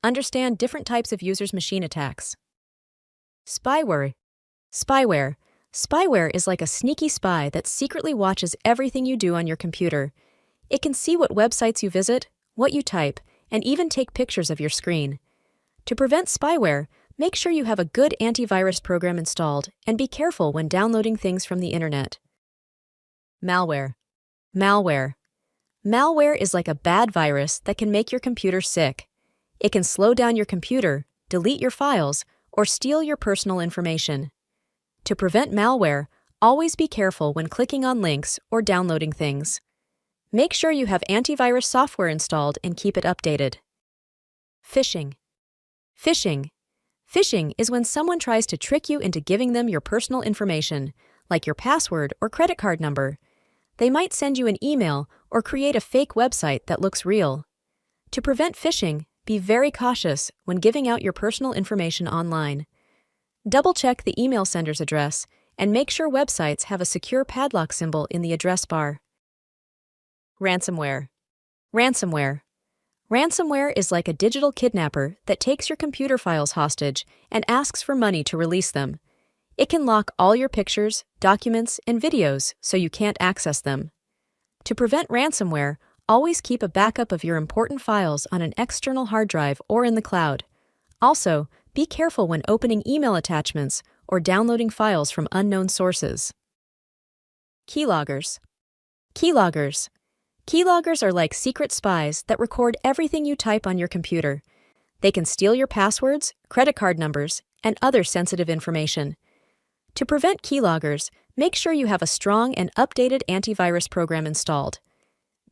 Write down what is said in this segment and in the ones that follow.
Understand different types of users' machine attacks. Spyware. Spyware. Spyware is like a sneaky spy that secretly watches everything you do on your computer. It can see what websites you visit, what you type, and even take pictures of your screen. To prevent spyware, make sure you have a good antivirus program installed and be careful when downloading things from the internet. Malware. Malware. Malware is like a bad virus that can make your computer sick. It can slow down your computer, delete your files, or steal your personal information. To prevent malware, always be careful when clicking on links or downloading things. Make sure you have antivirus software installed and keep it updated. Phishing. Phishing. Phishing is when someone tries to trick you into giving them your personal information, like your password or credit card number. They might send you an email or create a fake website that looks real. To prevent phishing, be very cautious when giving out your personal information online. Double-check the email sender's address and make sure websites have a secure padlock symbol in the address bar. Ransomware. Ransomware. Ransomware is like a digital kidnapper that takes your computer files hostage and asks for money to release them. It can lock all your pictures, documents, and videos so you can't access them. To prevent ransomware, always keep a backup of your important files on an external hard drive or in the cloud. Also, be careful when opening email attachments or downloading files from unknown sources. Keyloggers. Keyloggers. Keyloggers are like secret spies that record everything you type on your computer. They can steal your passwords, credit card numbers, and other sensitive information. To prevent keyloggers, make sure you have a strong and updated antivirus program installed.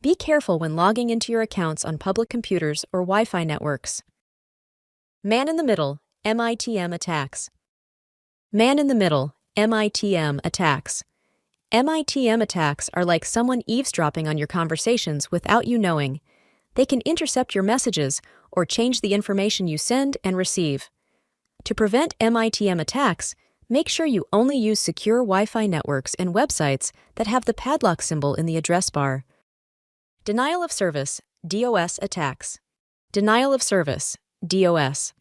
Be careful when logging into your accounts on public computers or Wi-Fi networks. Man-in-the-middle, MITM attacks. Man-in-the-middle, MITM attacks. MITM attacks are like someone eavesdropping on your conversations without you knowing. They can intercept your messages or change the information you send and receive. To prevent MITM attacks, make sure you only use secure Wi-Fi networks and websites that have the padlock symbol in the address bar. Denial of service, DOS attacks. Denial of service, DOS.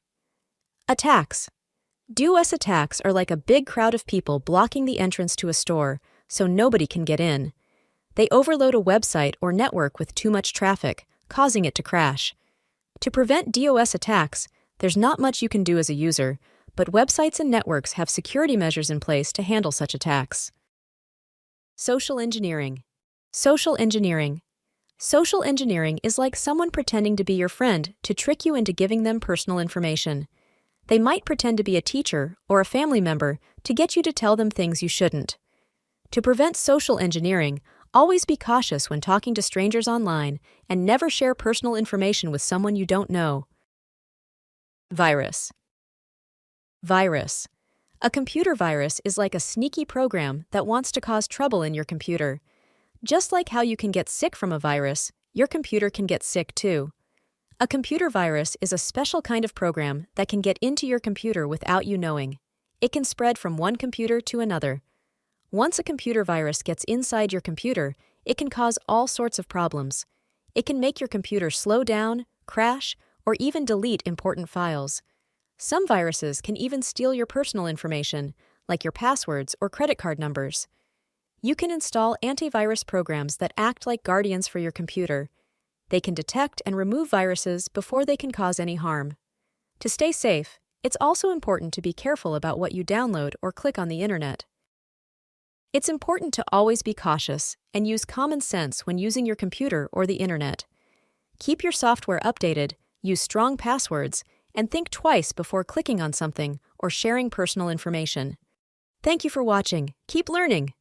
Attacks. DOS attacks are like a big crowd of people blocking the entrance to a store so nobody can get in. They overload a website or network with too much traffic, causing it to crash. To prevent DOS attacks, there's not much you can do as a user, but websites and networks have security measures in place to handle such attacks. Social engineering. Social engineering. Social engineering is like someone pretending to be your friend to trick you into giving them personal information. They might pretend to be a teacher or a family member to get you to tell them things you shouldn't. To prevent social engineering, always be cautious when talking to strangers online and never share personal information with someone you don't know. Virus. Virus. A computer virus is like a sneaky program that wants to cause trouble in your computer. Just like how you can get sick from a virus, your computer can get sick too. A computer virus is a special kind of program that can get into your computer without you knowing. It can spread from one computer to another. Once a computer virus gets inside your computer, it can cause all sorts of problems. It can make your computer slow down, crash, or even delete important files. Some viruses can even steal your personal information, like your passwords or credit card numbers. You can install antivirus programs that act like guardians for your computer. They can detect and remove viruses before they can cause any harm. To stay safe, it's also important to be careful about what you download or click on the internet. It's important to always be cautious and use common sense when using your computer or the internet. Keep your software updated, use strong passwords, and think twice before clicking on something or sharing personal information. Thank you for watching. Keep learning.